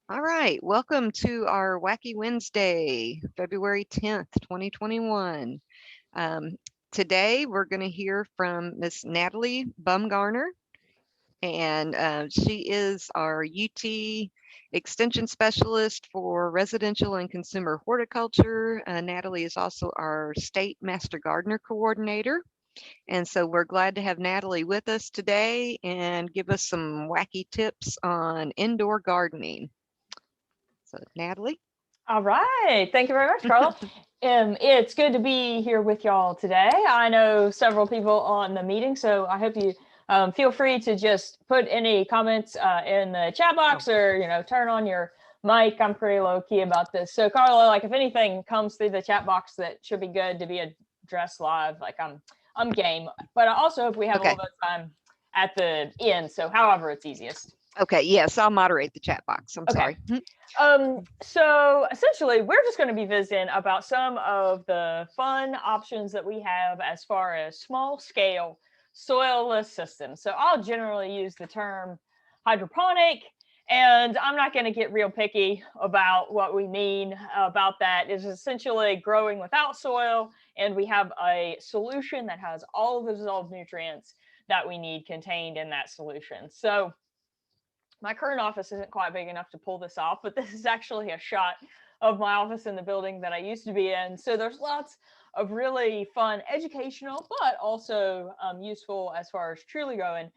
All right, welcome to our Wacky Wednesday, February 10th, 2021. Um, Today, we're going to hear from Miss Natalie Bumgarner, and she is our UT Extension Specialist for Residential and Consumer Horticulture. Natalie is also our State Master Gardener Coordinator. And so we're glad to have Natalie with us today and give us some wacky tips on indoor gardening. So, Natalie? All right. Thank you very much, Carla. It's good to be here with y'all today. I know several people on the meeting, so I hope you feel free to just put any comments in the chat Oh, box or, turn on your mic. I'm pretty low key about this. So, Carla, like if anything comes through the chat box that should be good to be addressed live, like I'm game. But I also hope we have a okay. little bit of time at the end. So, however it's easiest. Okay. Yes, I'll moderate the chat box. I'm Okay. sorry. So essentially, we're just going to be visiting about some of the fun options that we have as far as small scale soilless systems. So I'll generally use the term hydroponic, and I'm not going to get real picky about what we mean about that. It's essentially growing without soil, and we have a solution that has all of the dissolved nutrients that we need contained in that solution. So my current office isn't quite big enough to pull this off, but this is actually a shot of my office in the building that I used to be in. So there's lots of really fun, educational, but also useful as far as truly growing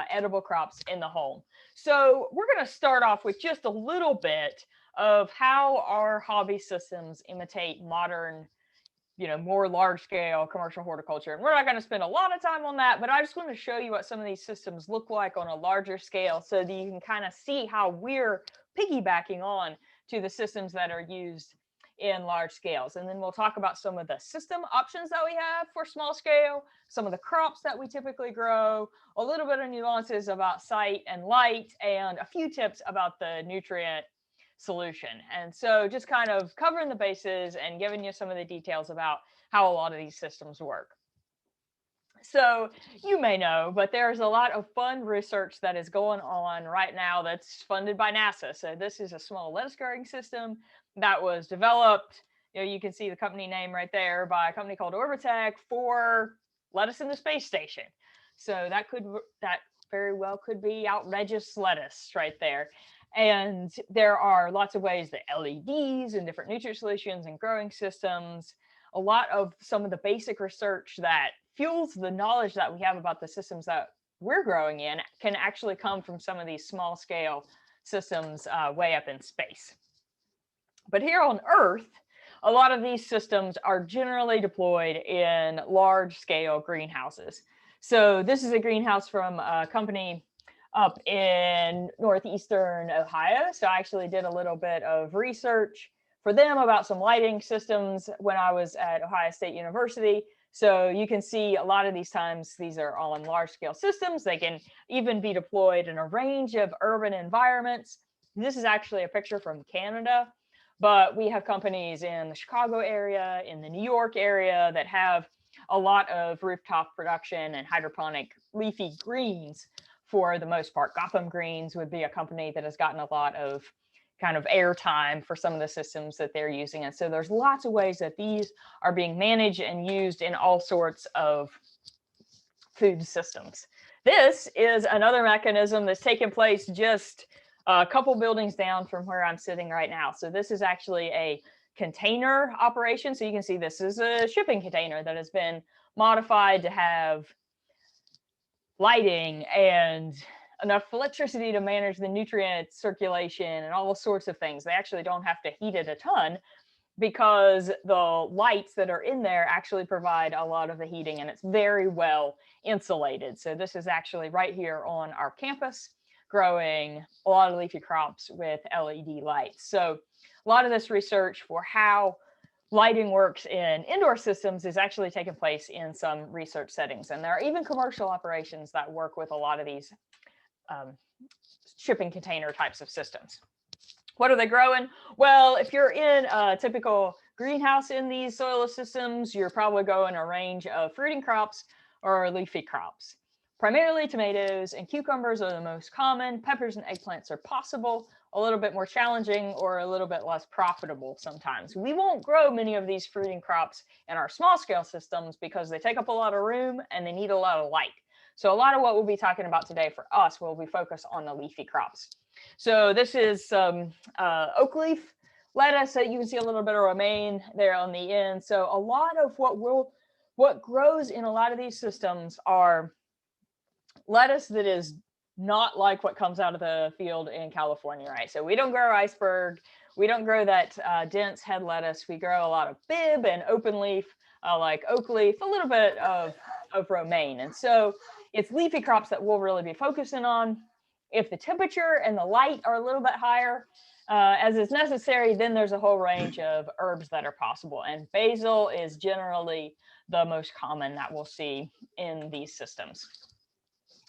edible crops in the home. So we're going to start off with just a little bit of how our hobby systems imitate modern, more large scale commercial horticulture. And we're not going to spend a lot of time on that, but I just want to show you what some of these systems look like on a larger scale so that you can kind of see how we're piggybacking on to the systems that are used in large scales. And then we'll talk about some of the system options that we have for small scale, some of the crops that we typically grow, a little bit of nuances about site and light, and a few tips about the nutrient solution. And so just kind of covering the bases and giving you some of the details about how a lot of these systems work. So you may know, but there's a lot of fun research that is going on right now that's funded by NASA. So this is a small lettuce growing system that was developed. You can see the company name right there by a company called Orbitech for lettuce in the space station. So that very well could be outrageous lettuce right there. And there are lots of ways that LEDs and different nutrient solutions and growing systems, a lot of some of the basic research that fuels the knowledge that we have about the systems that we're growing in can actually come from some of these small scale systems way up in space. But here on Earth, a lot of these systems are generally deployed in large scale greenhouses. So this is a greenhouse from a company up in northeastern Ohio. So I actually did a little bit of research for them about some lighting systems when I was at Ohio State University. So you can see a lot of these times, these are all in large scale systems. They can even be deployed in a range of urban environments. This is actually a picture from Canada, but we have companies in the Chicago area, in the New York area that have a lot of rooftop production and hydroponic leafy greens for the most part. Gotham Greens would be a company that has gotten a lot of kind of airtime for some of the systems that they're using. And so there's lots of ways that these are being managed and used in all sorts of food systems. This is another mechanism that's taken place just a couple buildings down from where I'm sitting right now. So this is actually a container operation. So you can see this is a shipping container that has been modified to have lighting and enough electricity to manage the nutrient circulation and all sorts of things. They actually don't have to heat it a ton because the lights that are in there actually provide a lot of the heating, and it's very well insulated. So this is actually right here on our campus, growing a lot of leafy crops with LED lights. So a lot of this research for how lighting works in indoor systems is actually taking place in some research settings. And there are even commercial operations that work with a lot of these um, shipping container types of systems. What are they growing? Well, if you're in a typical greenhouse in these soilless systems, you're probably growing a range of fruiting crops or leafy crops. Primarily tomatoes and cucumbers are the most common. Peppers and eggplants are possible, a little bit more challenging or a little bit less profitable sometimes. We won't grow many of these fruiting crops in our small scale systems because they take up a lot of room and they need a lot of light. So a lot of what we'll be talking about today for us will be focused on the leafy crops. So this is some oak leaf lettuce that you can see a little bit of romaine there on the end. So a lot of what grows in a lot of these systems are lettuce that is not like what comes out of the field in California, right? So we don't grow iceberg. We don't grow that dense head lettuce. We grow a lot of bib and open leaf, like oak leaf, a little bit of romaine. And so it's leafy crops that we'll really be focusing on. If the temperature and the light are a little bit higher, as is necessary, then there's a whole range of herbs that are possible. And basil is generally the most common that we'll see in these systems.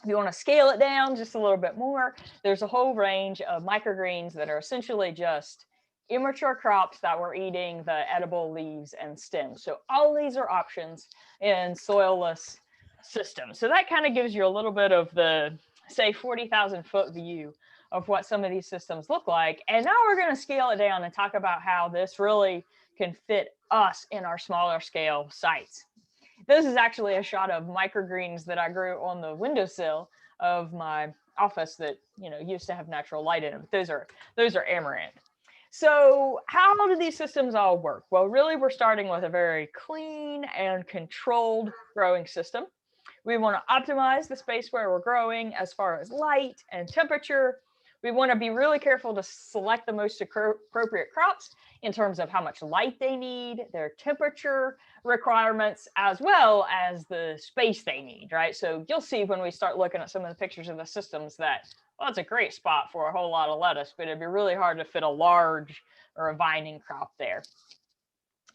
If you want to scale it down just a little bit more, there's a whole range of microgreens that are essentially just immature crops that we're eating the edible leaves and stems. So all these are options in soilless systems. So that kind of gives you a little bit of the, say, 40,000 foot view of what some of these systems look like. And now we're going to scale it down and talk about how this really can fit us in our smaller scale sites. This is actually a shot of microgreens that I grew on the windowsill of my office that, you know, used to have natural light in them. Those are amaranth. So how do these systems all work? Well, really, we're starting with a very clean and controlled growing system. We want to optimize the space where we're growing as far as light and temperature. We want to be really careful to select the most appropriate crops in terms of how much light they need, their temperature requirements, as well as the space they need, right? So you'll see when we start looking at some of the pictures of the systems that, well, it's a great spot for a whole lot of lettuce, but it'd be really hard to fit a large or a vining crop there.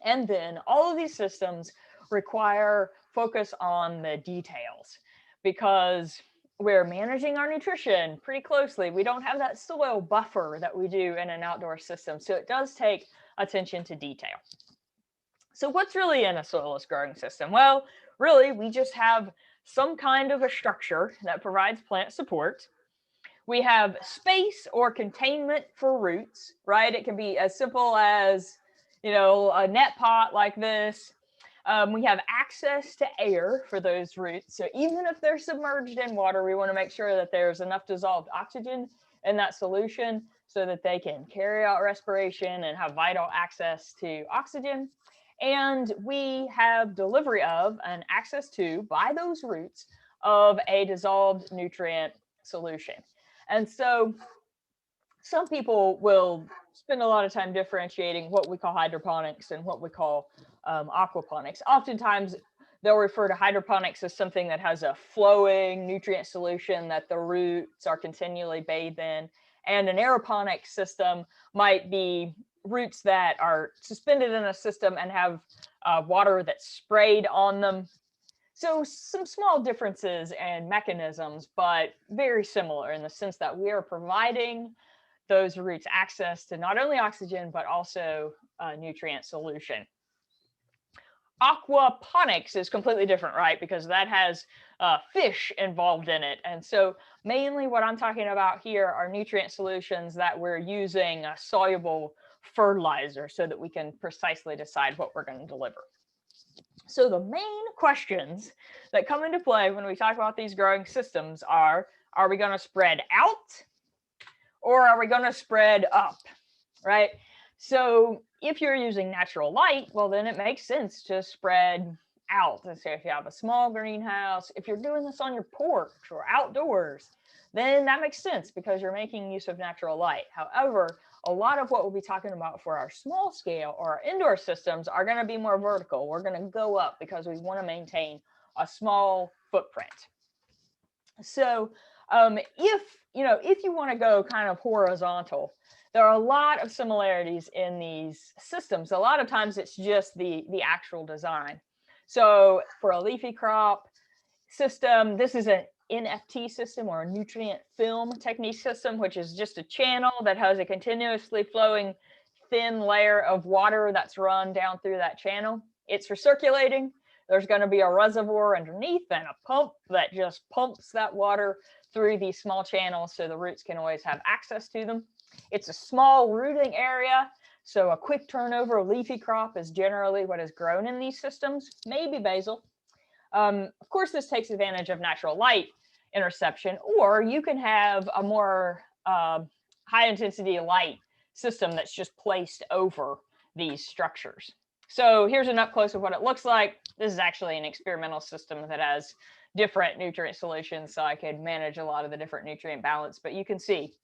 And then all of these systems require focus on the details because we're managing our nutrition pretty closely. We don't have that soil buffer that we do in an outdoor system. So it does take attention to detail. So what's really in a soilless growing system? Well, really, we just have some kind of a structure that provides plant support. We have space or containment for roots, right? It can be as simple as, you know, a net pot like this. We have access to air for those roots. So even if they're submerged in water, we want to make sure that there's enough dissolved oxygen in that solution so that they can carry out respiration and have vital access to oxygen. And we have delivery of and access to, by those roots, of a dissolved nutrient solution. And so some people will spend a lot of time differentiating what we call hydroponics and what we call aquaponics. Oftentimes, they'll refer to hydroponics as something that has a flowing nutrient solution that the roots are continually bathed in. And an aeroponic system might be roots that are suspended in a system and have water that's sprayed on them. So some small differences and mechanisms, but very similar in the sense that we are providing those roots access to not only oxygen, but also a nutrient solution. Aquaponics is completely different, right? Because that has fish involved in it. And so mainly what I'm talking about here are nutrient solutions that we're using a soluble fertilizer so that we can precisely decide what we're going to deliver. So the main questions that come into play when we talk about these growing systems are we going to spread out or are we going to spread up, right? So if you're using natural light, well, then it makes sense to spread out. And so if you have a small greenhouse, if you're doing this on your porch or outdoors, then that makes sense because you're making use of natural light. However, a lot of what we'll be talking about for our small scale or our indoor systems are going to be more vertical. We're going to go up because we want to maintain a small footprint. So if you want to go kind of horizontal, there are a lot of similarities in these systems. A lot of times it's just the actual design. So for a leafy crop system, this is an NFT system or a nutrient film technique system, which is just a channel that has a continuously flowing thin layer of water that's run down through that channel. It's recirculating. There's going to be a reservoir underneath and a pump that just pumps that water through these small channels so the roots can always have access to them. It's a small rooting area, so a quick turnover leafy crop is generally what is grown in these systems, maybe basil. Of course, this takes advantage of natural light interception, or you can have a more high intensity light system that's just placed over these structures. So here's an up close of what it looks like. This is actually an experimental system that has different nutrient solutions, so I could manage a lot of the different nutrient balance. But you can see,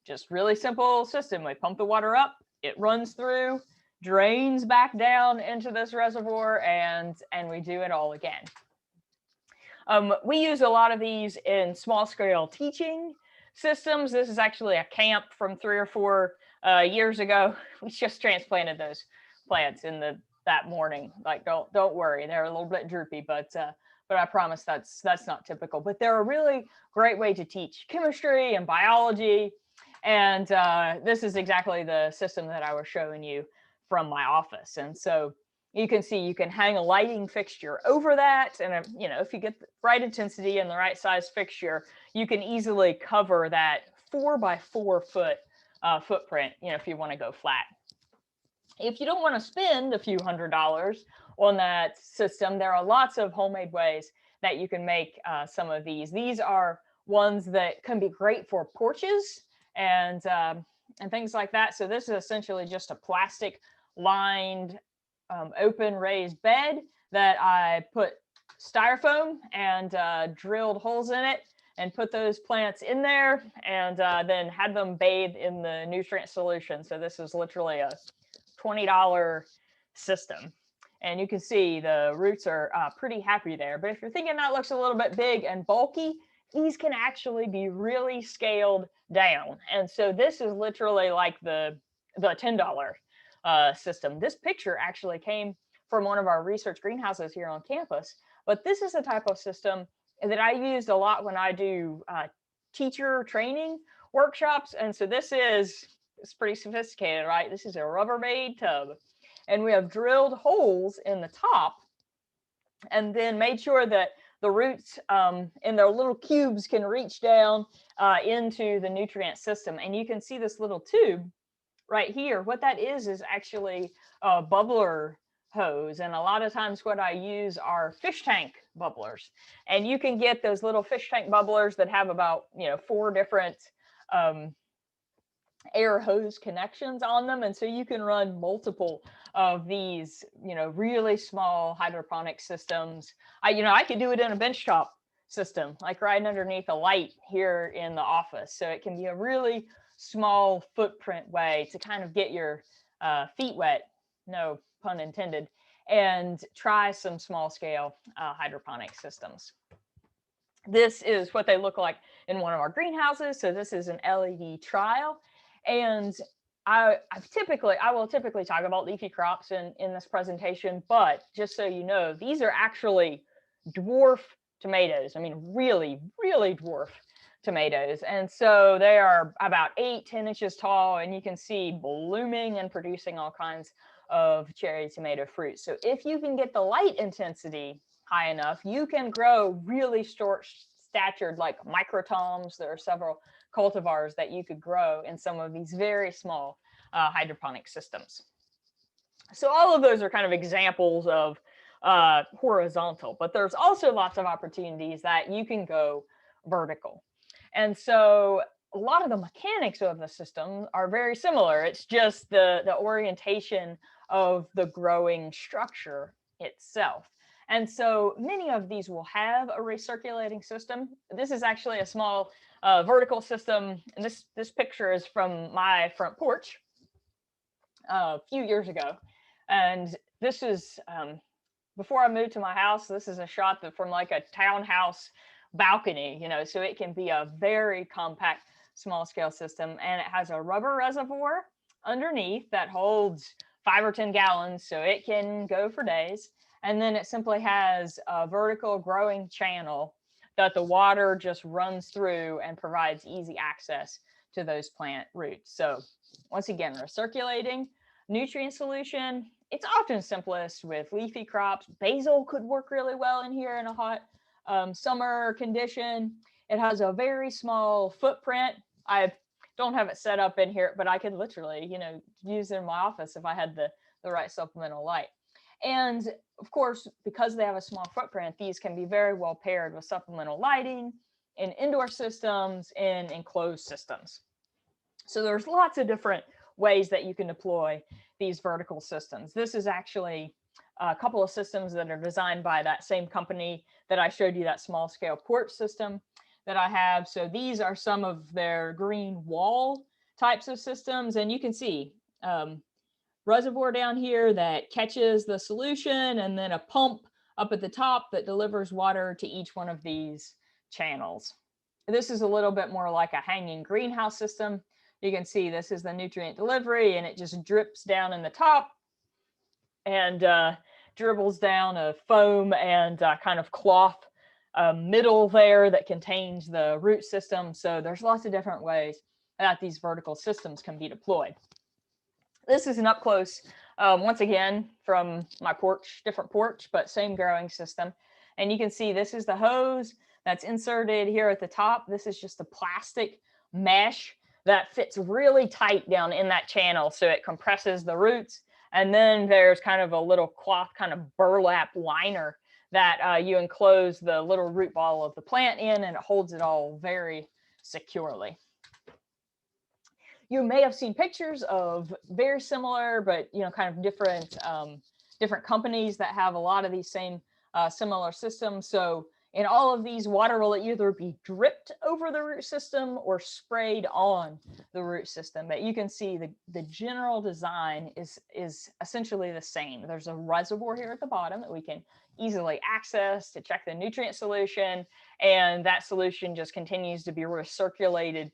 just really simple system. We pump the water up, it runs through, drains back down into this reservoir, and we do it all again. We use a lot of these in small scale teaching systems. This is actually a camp from 3 or 4 years ago. We just transplanted those plants in that morning. Like, don't worry, they're a little bit droopy, but I promise that's not typical. But they're a really great way to teach chemistry and biology. And this is exactly the system that I was showing you from my office. And so you can see you can hang a lighting fixture over that. And if you get the right intensity and the right size fixture, you can easily cover that 4 by 4 foot footprint, if you want to go flat. If you don't want to spend a few $100s on that system, there are lots of homemade ways that you can make some of these. These are ones that can be great for porches and things like that. So this is essentially just a plastic lined open raised bed that I put styrofoam and drilled holes in it and put those plants in there and then had them bathe in the nutrient solution. So this is literally a $20 system. And you can see the roots are pretty happy there. But if you're thinking that looks a little bit big and bulky, these can actually be really scaled down. And so this is literally like the $10 system. This picture actually came from one of our research greenhouses here on campus. But this is a type of system that I used a lot when I do teacher training workshops. And so it's pretty sophisticated, right? This is a Rubbermaid tub. And we have drilled holes in the top and then made sure that the roots in their little cubes can reach down into the nutrient system. And you can see this little tube right here. What that is actually a bubbler hose. And a lot of times what I use are fish tank bubblers. And you can get those little fish tank bubblers that have about 4 different air hose connections on them. And so you can run multiple of these, really small hydroponic systems. I could do it in a benchtop system, like right underneath a light here in the office. So it can be a really small footprint way to kind of get your feet wet, no pun intended, and try some small scale hydroponic systems. This is what they look like in one of our greenhouses. So this is an LED trial. And I will typically talk about leafy crops in this presentation, but just so you know, these are actually dwarf tomatoes. I mean, really, really dwarf tomatoes. And so they are about 8-10 inches tall, and you can see blooming and producing all kinds of cherry tomato fruit. So if you can get the light intensity high enough, you can grow really statured like microtoms. There are several cultivars that you could grow in some of these very small hydroponic systems. So all of those are kind of examples of horizontal, but there's also lots of opportunities that you can go vertical. And so a lot of the mechanics of the system are very similar. It's just the orientation of the growing structure itself. And so many of these will have a recirculating system. This is actually a small vertical system. And this picture is from my front porch a few years ago. And this is, before I moved to my house, this is a shot from like a townhouse balcony, so it can be a very compact small scale system. And it has a rubber reservoir underneath that holds 5 or 10 gallons, so it can go for days. And then it simply has a vertical growing channel that the water just runs through and provides easy access to those plant roots. So once again, recirculating nutrient solution it's often simplest with leafy crops. Basil could work really well in here in a hot summer condition. It has a very small footprint. I don't have it set up in here, but I could literally, use it in my office if I had the right supplemental light. And of course, because they have a small footprint, these can be very well paired with supplemental lighting in indoor systems and enclosed systems. So there's lots of different ways that you can deploy these vertical systems. This is actually a couple of systems that are designed by that same company that I showed you, that small scale porch system that I have. So these are some of their green wall types of systems. And you can see reservoir down here that catches the solution, and then a pump up at the top that delivers water to each one of these channels. This is a little bit more like a hanging greenhouse system. You can see this is the nutrient delivery, and it just drips down in the top and dribbles down a foam and kind of cloth middle there that contains the root system. So there's lots of different ways that these vertical systems can be deployed. This is an up close, once again, from my porch, different porch, but same growing system. And you can see this is the hose that's inserted here at the top. This is just a plastic mesh that fits really tight down in that channel, so it compresses the roots. And then there's kind of a little cloth kind of burlap liner that you enclose the little root ball of the plant in, and it holds it all very securely. You may have seen pictures of very similar, but kind of different companies that have a lot of these same similar systems. So in all of these, water will either be dripped over the root system or sprayed on the root system. But you can see the general design is essentially the same. There's a reservoir here at the bottom that we can easily access to check the nutrient solution, and that solution just continues to be recirculated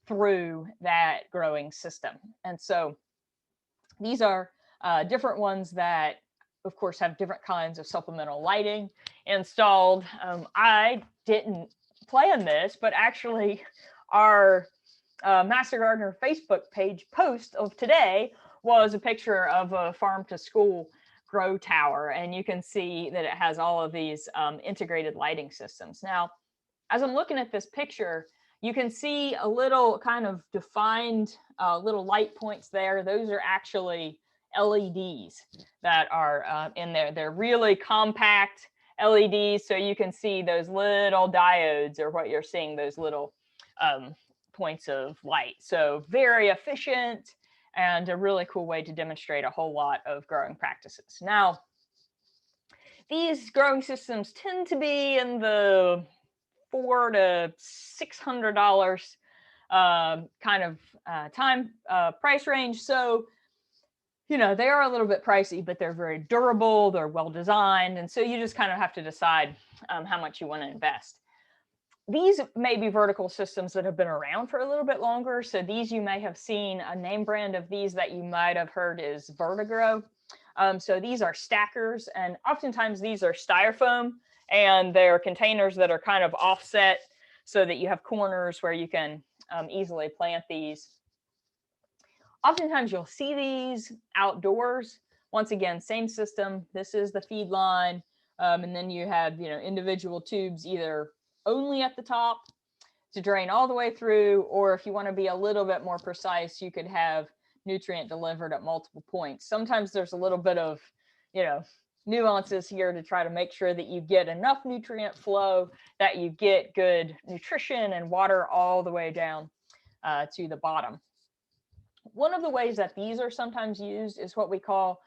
through that growing system. And so these are different ones that, of course, have different kinds of supplemental lighting installed. I didn't plan this, but actually our Master Gardener Facebook page post of today was a picture of a farm to school grow tower. And you can see that it has all of these integrated lighting systems. Now, as I'm looking at this picture, you can see a little kind of defined little light points there. Those are actually LEDs that are in there. They're really compact LEDs, so you can see those little diodes are what you're seeing, those little points of light. So very efficient and a really cool way to demonstrate a whole lot of growing practices. Now, these growing systems tend to be in the $400 to $600 kind of price range. So, they are a little bit pricey, but they're very durable, they're well designed. And so you just kind of have to decide how much you want to invest. These may be vertical systems that have been around for a little bit longer. So these, you may have seen a name brand of these that you might have heard is Vertigrow. So these are stackers, and oftentimes these are styrofoam, and they're containers that are kind of offset so that you have corners where you can easily plant these. Oftentimes you'll see these outdoors. Once again, same system. This is the feed line. And then you have, individual tubes either only at the top to drain all the way through, or if you want to be a little bit more precise, you could have nutrient delivered at multiple points. Sometimes there's a little bit of, nuances here to try to make sure that you get enough nutrient flow, that you get good nutrition and water all the way down to the bottom. One of the ways that these are sometimes used is what we call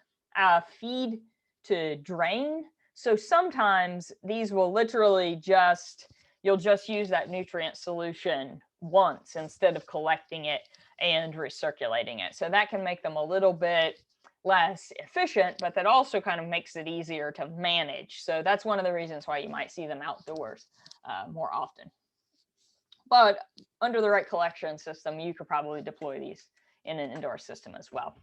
feed to drain. So sometimes these will literally you'll just use that nutrient solution once instead of collecting it and recirculating it. So that can make them a little bit less efficient, but that also kind of makes it easier to manage. So that's one of the reasons why you might see them outdoors more often. But under the right collection system, you could probably deploy these in an indoor system as well.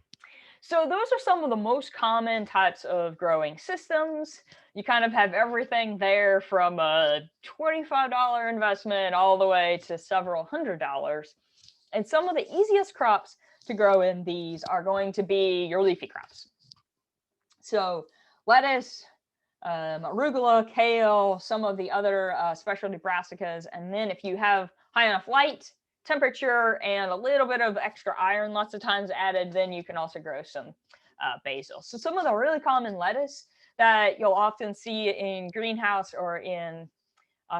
So those are some of the most common types of growing systems. You kind of have everything there from a $25 investment all the way to several $100s. And some of the easiest crops to grow in these are going to be your leafy crops. So lettuce, arugula, kale, some of the other specialty brassicas. And then if you have high enough light, temperature, and a little bit of extra iron, lots of times added, then you can also grow some basil. So some of the really common lettuce that you'll often see in greenhouse or in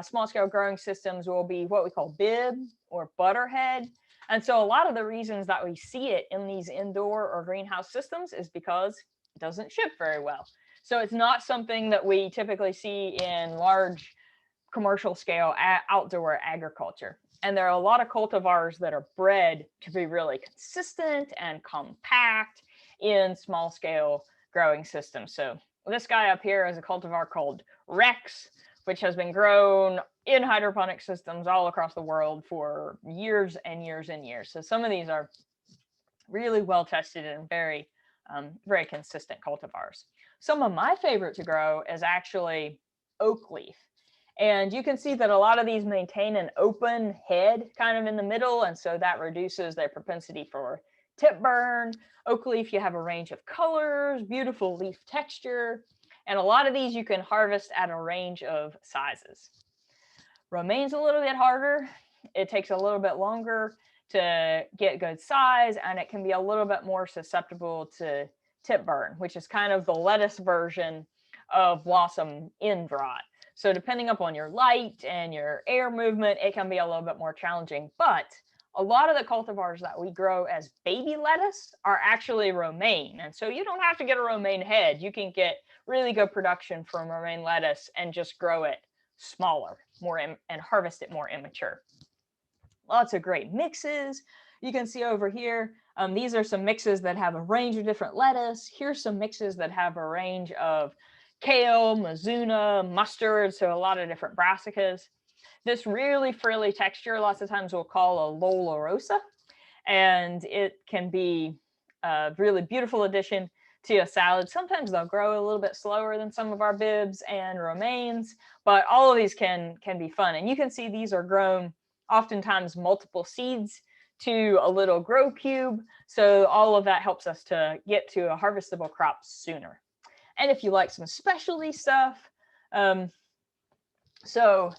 small scale growing systems will be what we call bib or butterhead. And so a lot of the reasons that we see it in these indoor or greenhouse systems is because it doesn't ship very well. So it's not something that we typically see in large commercial scale outdoor agriculture. And there are a lot of cultivars that are bred to be really consistent and compact in small scale growing systems. So this guy up here is a cultivar called Rex, which has been grown in hydroponic systems all across the world for years and years and years. So some of these are really well tested and very, very consistent cultivars. Some of my favorite to grow is actually oak leaf. And you can see that a lot of these maintain an open head kind of in the middle. And so that reduces their propensity for tip burn. Oak leaf, you have a range of colors, beautiful leaf texture. And a lot of these you can harvest at a range of sizes. Romaine's a little bit harder. It takes a little bit longer to get good size, and it can be a little bit more susceptible to tip burn, which is kind of the lettuce version of blossom end rot. So depending upon your light and your air movement, it can be a little bit more challenging. But a lot of the cultivars that we grow as baby lettuce are actually romaine. And so you don't have to get a romaine head. You can get really good production from romaine lettuce and just grow it smaller, and harvest it more immature. Lots of great mixes. You can see over here, these are some mixes that have a range of different lettuce. Here's some mixes that have a range of kale, mizuna, mustard, so a lot of different brassicas. This really frilly texture, lots of times we'll call a Lola Rosa, and it can be a really beautiful addition to a salad. Sometimes they'll grow a little bit slower than some of our bibs and romaines, but all of these can be fun. And you can see these are grown oftentimes multiple seeds to a little grow cube. So all of that helps us to get to a harvestable crop sooner. And if you like some specialty stuff, so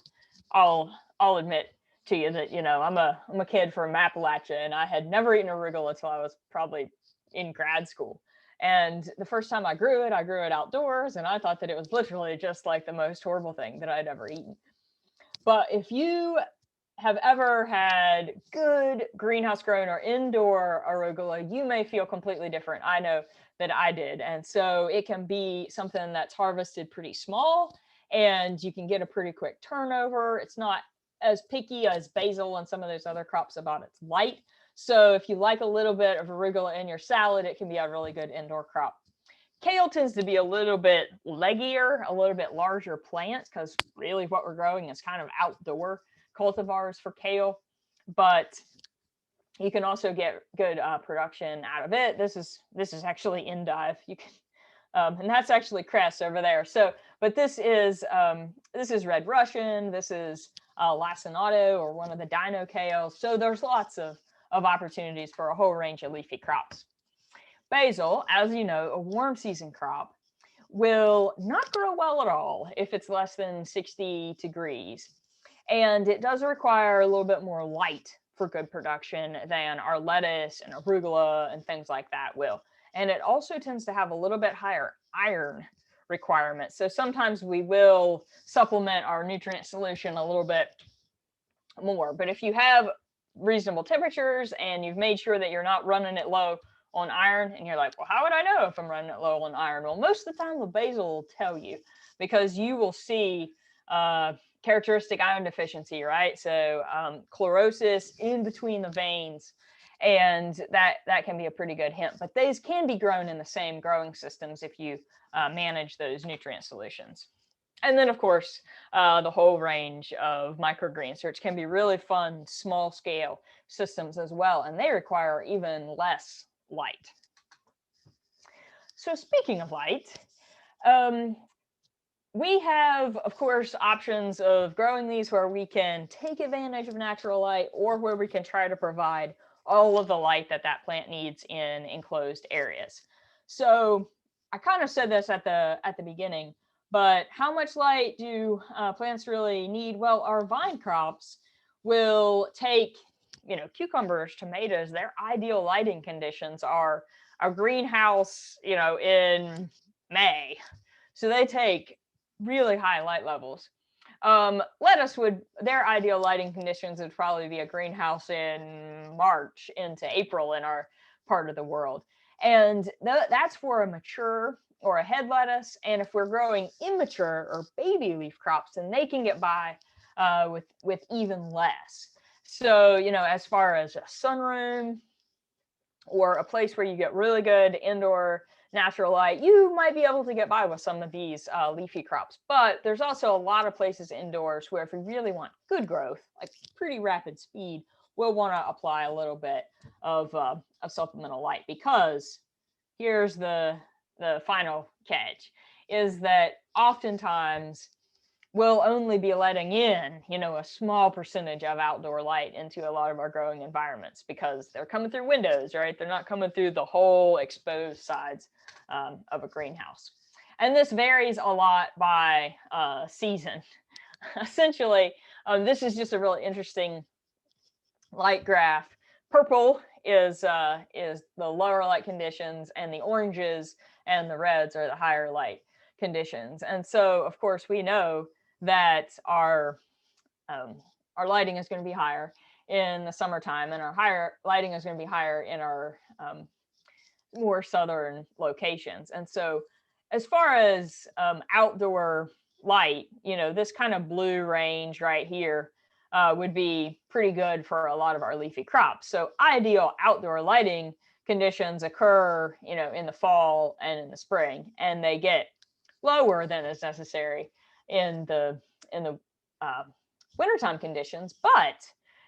I'll admit to you that, you know, I'm a kid from Appalachia, and I had never eaten arugula until I was probably in grad school. And the first time I grew it outdoors, and I thought that it was literally just like the most horrible thing that I'd ever eaten. But if you have ever had good greenhouse grown or indoor arugula, you may feel completely different. I know that I did. And so it can be something that's harvested pretty small, and you can get a pretty quick turnover. It's not as picky as basil and some of those other crops about its light. So if you like a little bit of arugula in your salad, it can be a really good indoor crop. Kale tends to be a little bit leggier, a little bit larger plant, because really what we're growing is kind of outdoor cultivars for kale. But you can also get good production out of it. This is actually endive. You can, and that's actually cress over there. So, but this is red Russian. This is lacinato, or one of the dino kales. So there's lots of opportunities for a whole range of leafy crops. Basil, as you know, a warm season crop, will not grow well at all if it's less than 60 degrees. And it does require a little bit more light for good production than our lettuce and arugula and things like that will. And it also tends to have a little bit higher iron requirements. So sometimes we will supplement our nutrient solution a little bit more. But if you have reasonable temperatures and you've made sure that you're not running it low on iron, and you're like, well, how would I know if I'm running it low on iron? Well, most of the time the basil will tell you, because you will see characteristic iron deficiency, right? So chlorosis in between the veins, and that can be a pretty good hint. But these can be grown in the same growing systems if you manage those nutrient solutions. And then, of course, the whole range of microgreens, which can be really fun, small scale systems as well. And they require even less light. So speaking of light, we have, of course, options of growing these where we can take advantage of natural light, or where we can try to provide all of the light that that plant needs in enclosed areas. So I kind of said this at the beginning, but how much light do plants really need? Well, our vine crops will take, cucumbers, tomatoes. Their ideal lighting conditions are a greenhouse, in May. So they take really high light levels. Lettuce their ideal lighting conditions would probably be a greenhouse in March into April in our part of the world. And that's for a mature or a head lettuce. And if we're growing immature or baby leaf crops, then they can get by with even less. So, as far as a sunroom or a place where you get really good indoor natural light, you might be able to get by with some of these leafy crops. But there's also a lot of places indoors where if we really want good growth, like pretty rapid speed, we'll want to apply a little bit of supplemental light, because here's the final catch, is that oftentimes we'll only be letting in, a small percentage of outdoor light into a lot of our growing environments because they're coming through windows, right? They're not coming through the whole exposed sides of a greenhouse. And this varies a lot by season. Essentially, this is just a really interesting light graph. Purple is the lower light conditions, and the oranges and the reds are the higher light conditions. And so, of course, we know that our lighting is going to be higher in the summertime, and our higher lighting is going to be higher in our more southern locations. And so, as far as outdoor light, this kind of blue range right here would be pretty good for a lot of our leafy crops. So ideal outdoor lighting conditions occur, in the fall and in the spring, and they get lower than is necessary in the wintertime conditions. But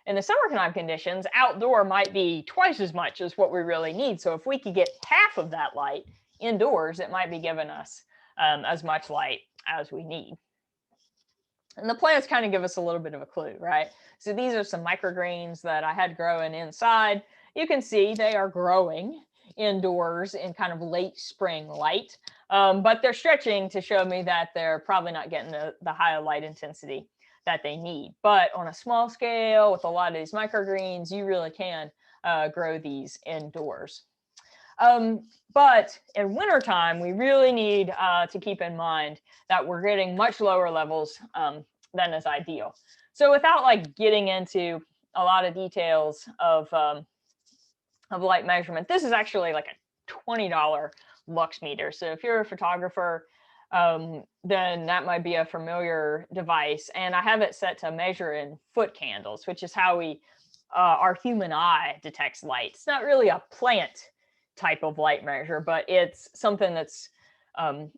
in the summertime conditions, outdoor might be twice as much as what we really need. So if we could get half of that light indoors, it might be giving us as much light as we need. And the plants kind of give us a little bit of a clue, right? So these are some microgreens that I had growing inside. You can see they are growing indoors in kind of late spring light, but they're stretching to show me that they're probably not getting the high light intensity that they need. But on a small scale with a lot of these microgreens, you really can grow these indoors. But in wintertime, we really need to keep in mind that we're getting much lower levels than is ideal. So without getting into a lot of details of light measurement, this is actually like a $20 lux meter. So if you're a photographer, then that might be a familiar device. And I have it set to measure in foot candles, which is how our human eye detects light. It's not really a plant type of light measure, but it's something that's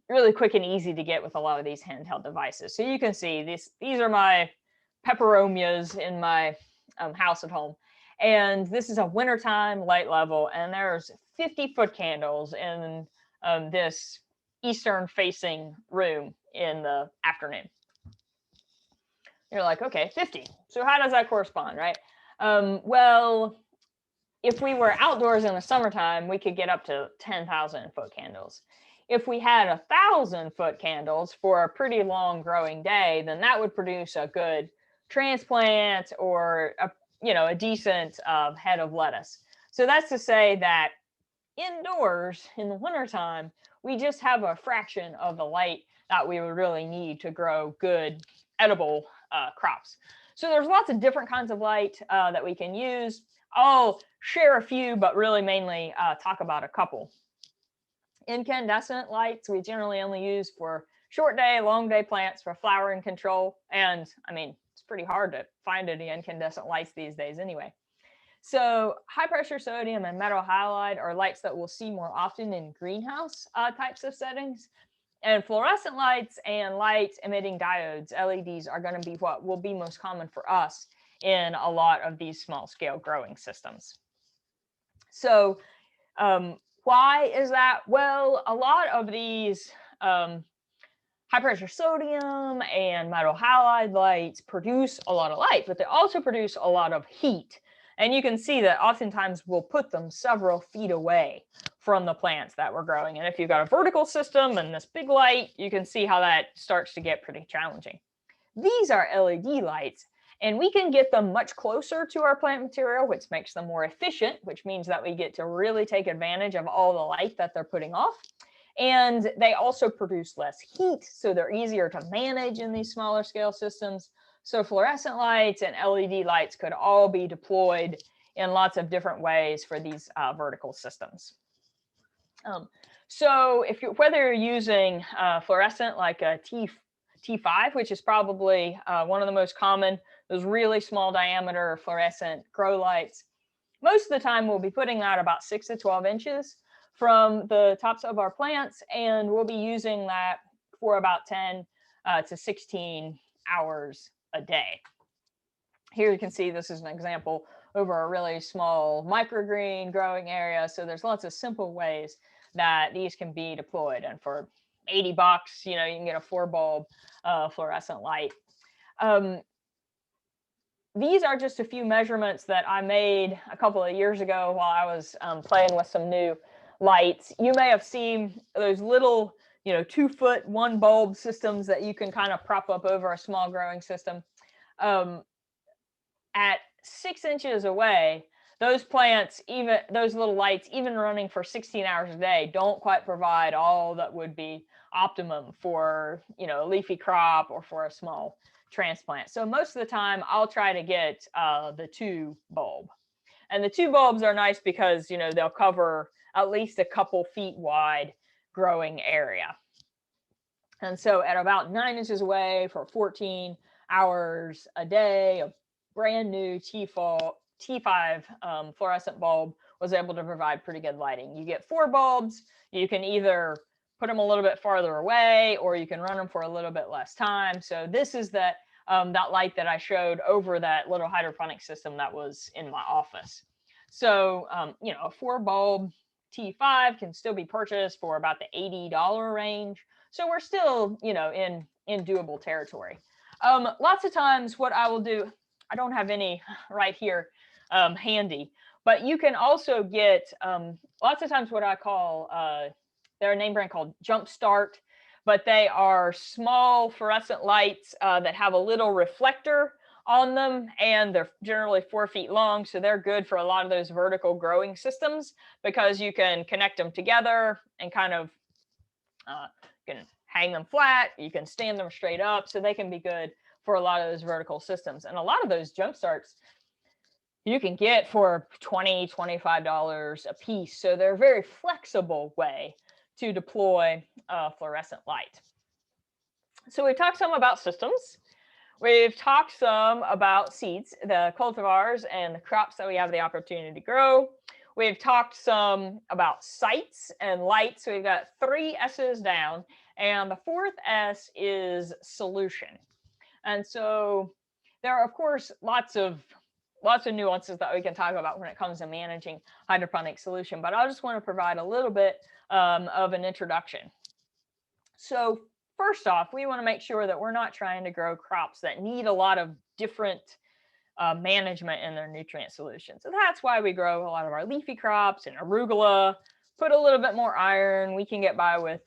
really quick and easy to get with a lot of these handheld devices. So you can see these are my peperomias in my house at home. And this is a wintertime light level, and there's 50 foot candles in this eastern facing room in the afternoon. You're like, okay, 50. So how does that correspond, right? Well, if we were outdoors in the summertime, we could get up to 10,000 foot candles. If we had 1,000 foot candles for a pretty long growing day, then that would produce a good transplant or a decent head of lettuce. So that's to say that indoors in the wintertime, we just have a fraction of the light that we would really need to grow good edible crops. So there's lots of different kinds of light that we can use. I'll share a few, but really mainly talk about a couple. Incandescent lights we generally only use for short day, long day plants for flowering control. And I mean, it's pretty hard to find any incandescent lights these days anyway. So high pressure sodium and metal halide are lights that we'll see more often in greenhouse types of settings. And fluorescent lights and light emitting diodes, LEDs, are going to be what will be most common for us in a lot of these small scale growing systems. So why is that? Well, a lot of these high pressure sodium and metal halide lights produce a lot of light, but they also produce a lot of heat. And you can see that oftentimes we'll put them several feet away from the plants that we're growing. And if you've got a vertical system and this big light, you can see how that starts to get pretty challenging. These are LED lights, and we can get them much closer to our plant material, which makes them more efficient, which means that we get to really take advantage of all the light that they're putting off. And they also produce less heat, so they're easier to manage in these smaller scale systems. So fluorescent lights and LED lights could all be deployed in lots of different ways for these vertical systems. So whether you're using fluorescent like a T5, which is probably one of the most common, those really small diameter fluorescent grow lights, most of the time we'll be putting that about 6 to 12 inches from the tops of our plants, and we'll be using that for about 10 to 16 hours a day. Here you can see this is an example over a really small microgreen growing area. So there's lots of simple ways that these can be deployed. And for $80, you can get a 4-bulb fluorescent light. These are just a few measurements that I made a couple of years ago while I was playing with some new lights. You may have seen those little, 2-foot 1-bulb systems that you can kind of prop up over a small growing system. At 6 inches away, those plants, even those little lights, even running for 16 hours a day, don't quite provide all that would be optimum for, a leafy crop or for a small transplant. So most of the time I'll try to get the 2-bulb. And the 2 bulbs are nice because, they'll cover at least a couple feet wide growing area. And so at about 9 inches away for 14 hours a day, a brand new T5 fluorescent bulb was able to provide pretty good lighting. You get 4 bulbs. You can either put them a little bit farther away, or you can run them for a little bit less time. So this is that light that I showed over that little hydroponic system that was in my office. So, a 4-bulb T5 can still be purchased for about the $80 range. So we're still, in doable territory. Lots of times what I will do, I don't have any right here handy, but you can also get lots of times what I call, they're a name brand called Jumpstart, but they are small fluorescent lights that have a little reflector on them, and they're generally 4 feet long. So they're good for a lot of those vertical growing systems because you can connect them together and kind of can hang them flat. You can stand them straight up. So they can be good for a lot of those vertical systems. And a lot of those jump starts you can get for $20, $25 a piece. So they're a very flexible way to deploy fluorescent light. So we've talked some about systems. We've talked some about seeds, the cultivars and the crops that we have the opportunity to grow. We've talked some about sites and lights. So we've got 3 S's down, and the 4th S is solution. And so there are, of course, lots of nuances that we can talk about when it comes to managing hydroponic solution, but I just want to provide a little bit of an introduction. So first off, we want to make sure that we're not trying to grow crops that need a lot of different management in their nutrient solution. So that's why we grow a lot of our leafy crops and arugula, put a little bit more iron. We can get by with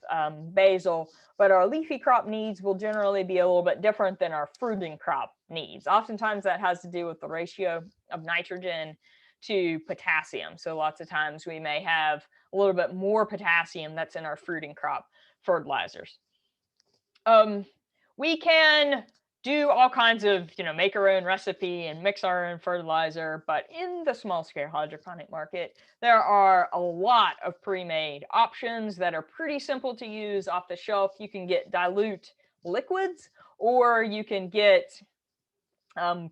basil, but our leafy crop needs will generally be a little bit different than our fruiting crop needs. Oftentimes that has to do with the ratio of nitrogen to potassium. So lots of times we may have a little bit more potassium that's in our fruiting crop fertilizers. We can do all kinds of, make our own recipe and mix our own fertilizer, but in the small scale hydroponic market, there are a lot of pre-made options that are pretty simple to use off the shelf. You can get dilute liquids, or you can get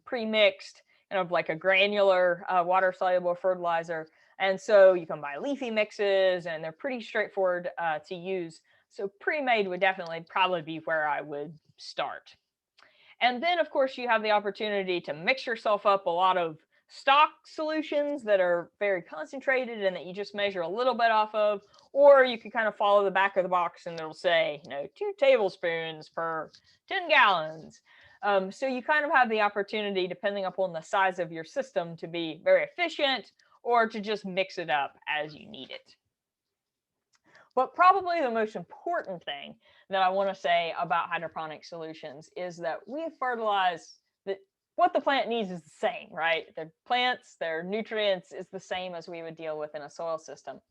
pre-mixed, like a granular water soluble fertilizer. And so you can buy leafy mixes, and they're pretty straightforward to use. So pre-made would definitely probably be where I would start. And then, of course, you have the opportunity to mix yourself up a lot of stock solutions that are very concentrated and that you just measure a little bit off of, or you can kind of follow the back of the box and it'll say, 2 tablespoons per 10 gallons. So you kind of have the opportunity, depending upon the size of your system, to be very efficient or to just mix it up as you need it. But probably the most important thing that I want to say about hydroponic solutions is that we fertilize that what the plant needs is the same, right? Their plants, their nutrients is the same as we would deal with in a soil system.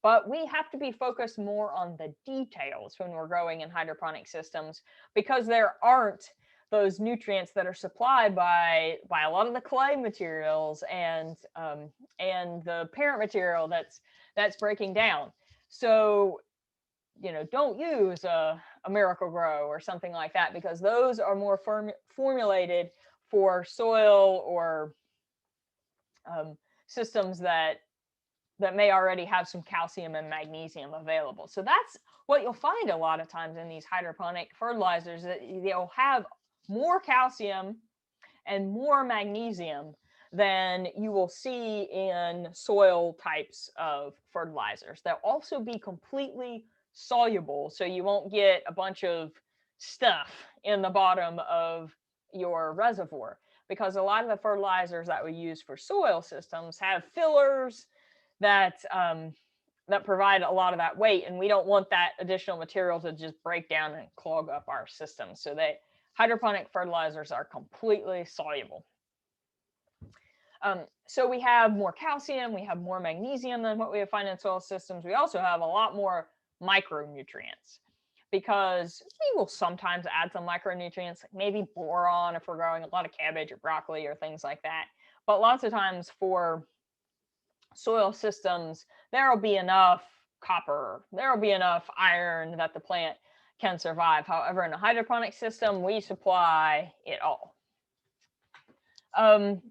But we have to be focused more on the details when we're growing in hydroponic systems, because there aren't those nutrients that are supplied by a lot of the clay materials and the parent material that's breaking down. So, don't use a Miracle Grow or something like that, because those are more formulated for soil or systems that may already have some calcium and magnesium available. So that's what you'll find a lot of times in these hydroponic fertilizers, that they'll have more calcium and more magnesium than you will see in soil types of fertilizers. They'll also be completely soluble, so you won't get a bunch of stuff in the bottom of your reservoir, because a lot of the fertilizers that we use for soil systems have fillers that provide a lot of that weight, and we don't want that additional material to just break down and clog up our system. So hydroponic fertilizers are completely soluble. So we have more calcium, we have more magnesium than what we find in soil systems. We also have a lot more micronutrients, because we will sometimes add some micronutrients, like maybe boron if we're growing a lot of cabbage or broccoli or things like that. But lots of times for soil systems, there will be enough copper, there will be enough iron that the plant can survive. However, in a hydroponic system, we supply it all.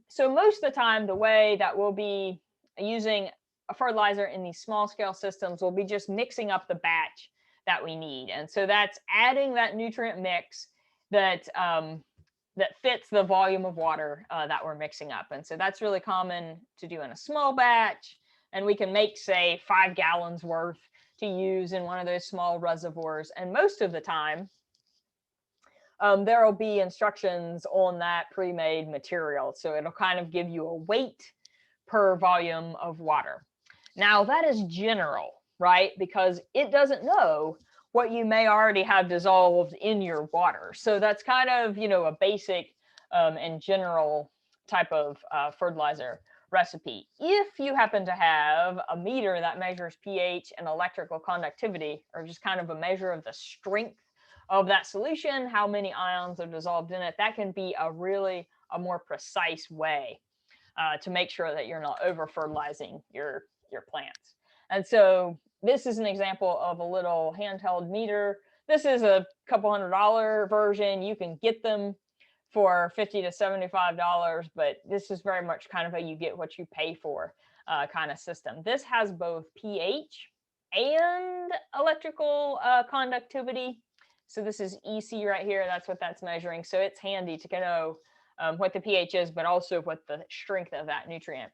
So most of the time, the way that we'll be using a fertilizer in these small scale systems will be just mixing up the batch that we need. And so that's adding that nutrient mix that fits the volume of water that we're mixing up. And so that's really common to do in a small batch. And we can make, say, 5 gallons worth to use in one of those small reservoirs. And most of the time, there will be instructions on that pre-made material. So it'll kind of give you a weight per volume of water. Now, that is general, right? Because it doesn't know what you may already have dissolved in your water. So that's kind of, a basic and general type of fertilizer recipe. If you happen to have a meter that measures pH and electrical conductivity, or just kind of a measure of the strength of that solution, how many ions are dissolved in it, that can be a more precise way to make sure that you're not over fertilizing your plants. And so this is an example of a little handheld meter. This is a couple $100 version. You can get them for $50 to $75, but this is very much kind of a you get what you pay for kind of system. This has both pH and electrical conductivity. So this is EC right here. That's what that's measuring. So it's handy to know what the pH is, but also what the strength of that nutrient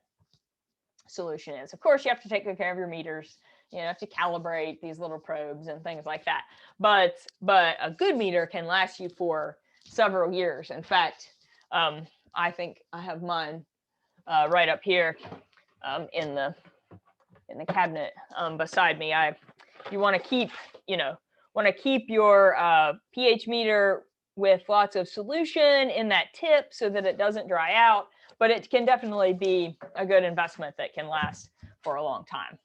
solution is. Of course, you have to take good care of your meters. You have to calibrate these little probes and things like that. But a good meter can last you for several years. In fact, I think I have mine right up here in the cabinet beside me. You want to keep your pH meter with lots of solution in that tip so that it doesn't dry out, but it can definitely be a good investment that can last for a long time.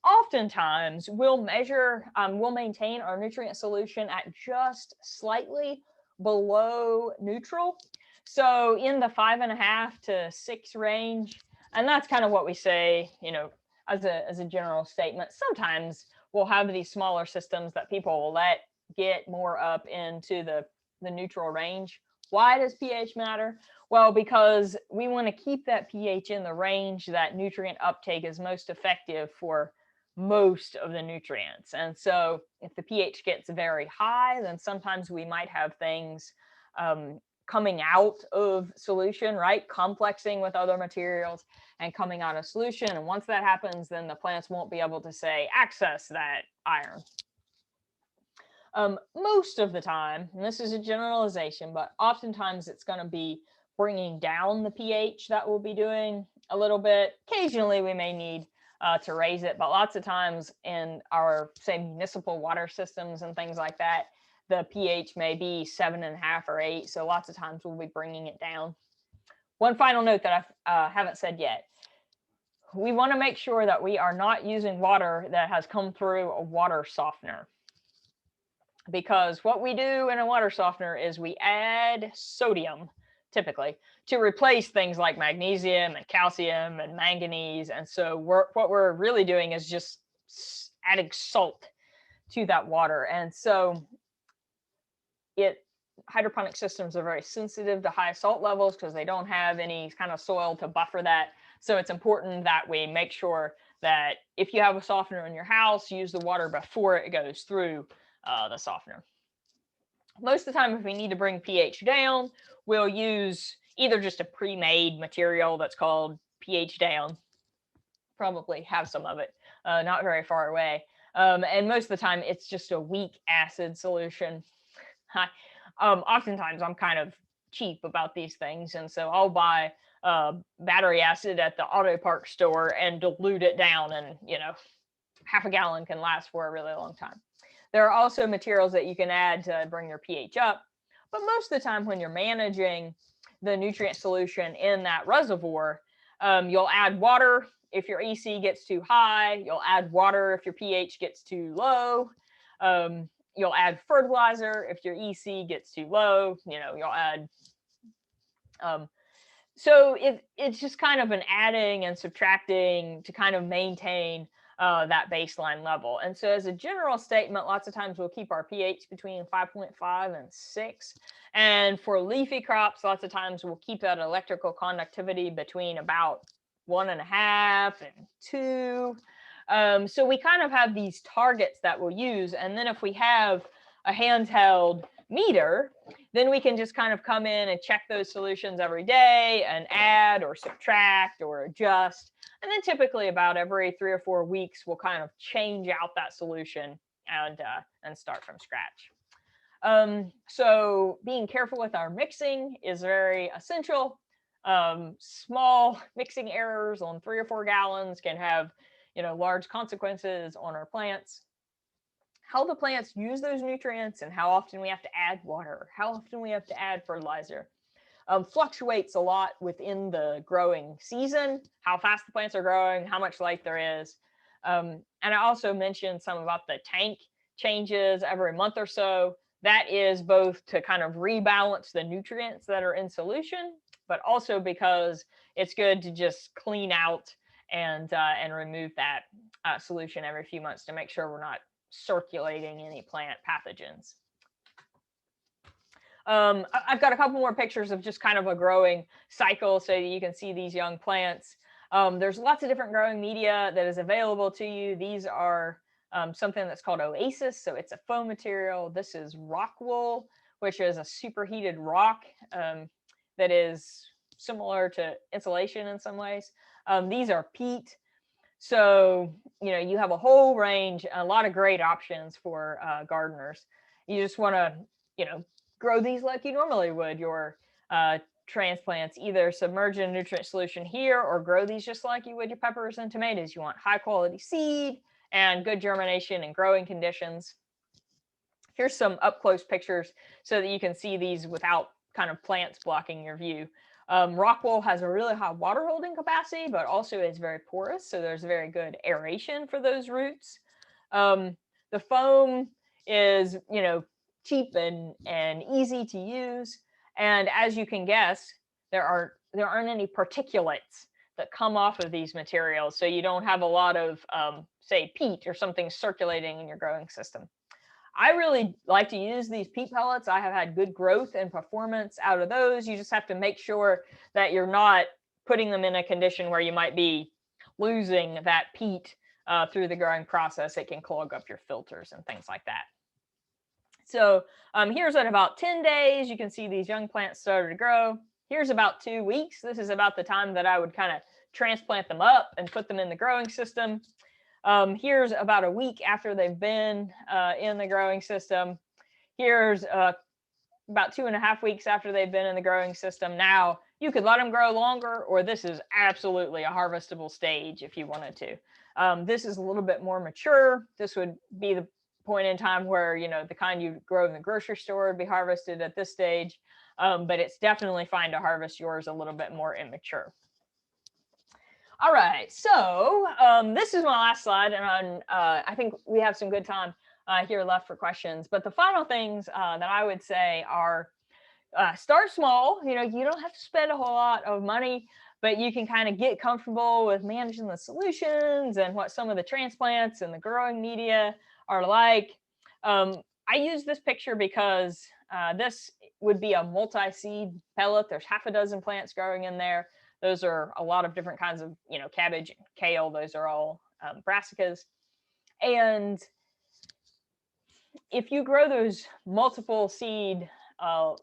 Oftentimes we'll maintain our nutrient solution at just slightly below neutral. So in the 5.5 to 6 range, and that's kind of what we say, as a general statement. Sometimes we'll have these smaller systems that people will let get more up into the neutral range. Why does pH matter? Well, because we want to keep that pH in the range that nutrient uptake is most effective for most of the nutrients. And so if the pH gets very high, then sometimes we might have things coming out of solution, right? Complexing with other materials and coming out of solution. And once that happens, then the plants won't be able to, say, access that iron. Most of the time, and this is a generalization, but oftentimes it's going to be bringing down the pH that we'll be doing a little bit. Occasionally we may need to raise it. But lots of times in our, say, municipal water systems and things like that, the pH may be 7.5 or 8. So lots of times we'll be bringing it down. One final note that I haven't said yet. We want to make sure that we are not using water that has come through a water softener. Because what we do in a water softener is we add sodium, typically, to replace things like magnesium and calcium and manganese. And so what we're really doing is just adding salt to that water. And so hydroponic systems are very sensitive to high salt levels because they don't have any kind of soil to buffer that. So it's important that we make sure that if you have a softener in your house, use the water before it goes through the softener. Most of the time, if we need to bring pH down, we'll use either just a pre-made material that's called pH down. Probably have some of it, not very far away. And most of the time, it's just a weak acid solution. Oftentimes, I'm kind of cheap about these things, and so I'll buy battery acid at the auto parts store and dilute it down, and half a gallon can last for a really long time. There are also materials that you can add to bring your pH up, but most of the time when you're managing the nutrient solution in that reservoir, you'll add water if your EC gets too high, you'll add water if your pH gets too low, you'll add fertilizer if your EC gets too low, you'll add so it's just kind of an adding and subtracting to kind of maintain that baseline level. And so as a general statement, lots of times we'll keep our pH between 5.5 and 6. And for leafy crops, lots of times we'll keep that electrical conductivity between about 1.5 and 2. So we kind of have these targets that we'll use. And then if we have a handheld meter, then we can just kind of come in and check those solutions every day and add or subtract or adjust. And then typically about every 3 or 4 weeks, we'll kind of change out that solution and start from scratch. So being careful with our mixing is very essential. Small mixing errors on 3 or 4 gallons can have, large consequences on our plants. How the plants use those nutrients and how often we have to add water, how often we have to add fertilizer, fluctuates a lot within the growing season, how fast the plants are growing, how much light there is. And I also mentioned some about the tank changes every month or so. That is both to kind of rebalance the nutrients that are in solution, but also because it's good to just clean out and remove that solution every few months to make sure we're not circulating any plant pathogens. I've got a couple more pictures of just kind of a growing cycle so that you can see these young plants. There's lots of different growing media that is available to you. These are something that's called Oasis, so it's a foam material. This is rock wool, which is a superheated rock that is similar to insulation in some ways. These are peat. So, you have a whole range, a lot of great options for gardeners. You just want to, grow these like you normally would your transplants, either submerge in a nutrient solution here or grow these just like you would your peppers and tomatoes. You want high quality seed and good germination and growing conditions. Here's some up close pictures so that you can see these without kind of plants blocking your view. Rock wool has a really high water holding capacity, but also is very porous. So there's very good aeration for those roots. The foam is, cheap and easy to use. And as you can guess, there aren't any particulates that come off of these materials. So you don't have a lot of, say, peat or something circulating in your growing system. I really like to use these peat pellets. I have had good growth and performance out of those. You just have to make sure that you're not putting them in a condition where you might be losing that peat through the growing process. It can clog up your filters and things like that. So here's at about 10 days, you can see these young plants started to grow. Here's about 2 weeks. This is about the time that I would kind of transplant them up and put them in the growing system. Here's about a week after they've been in the growing system. Here's about 2.5 weeks after they've been in the growing system. Now You could let them grow longer, or this is absolutely a harvestable stage if you wanted to. This is a little bit more mature. This would be the point in time where, you know, the kind you grow in the grocery store would be harvested at this stage. But it's definitely fine to harvest yours a little bit more immature. All right, so this is my last slide, and I think we have some good time here left for questions. But the final things that I would say are start small. You know, you don't have to spend a whole lot of money, but you can kind of get comfortable with managing the solutions and what some of the transplants and the growing media are like. I use this picture because this would be a multi-seed pellet. There's half a dozen plants growing in there. Those are a lot of different kinds of, you know, cabbage, kale. Those are all brassicas. And if you grow those multiple seed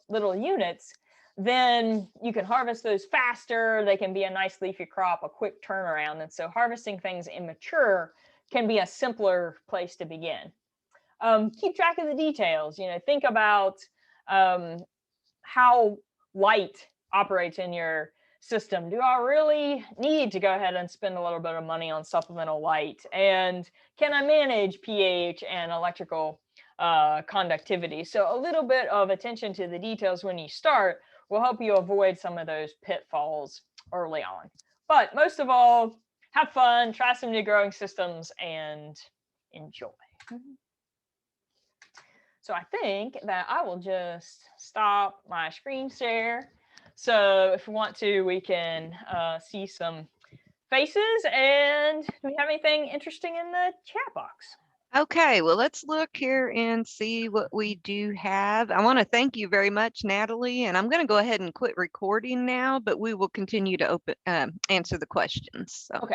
little units, then you can harvest those faster. They can be a nice leafy crop, a quick turnaround. And so harvesting things immature can be a simpler place to begin. Keep track of the details. You know, think about how light operates in your system. Do I really need to go ahead and spend a little bit of money on supplemental light? And can I manage pH and electrical conductivity? So a little bit of attention to the details when you start will help you avoid some of those pitfalls early on. But most of all, have fun, try some new growing systems, and enjoy. So I think that I will just stop my screen share. So if we want to, we can see some faces. And do we have anything interesting in the chat box? Okay, well, let's look here and see what we do have. I want to thank you very much, Natalie, and I'm going to go ahead and quit recording now, but we will continue to answer the questions. So. Okay.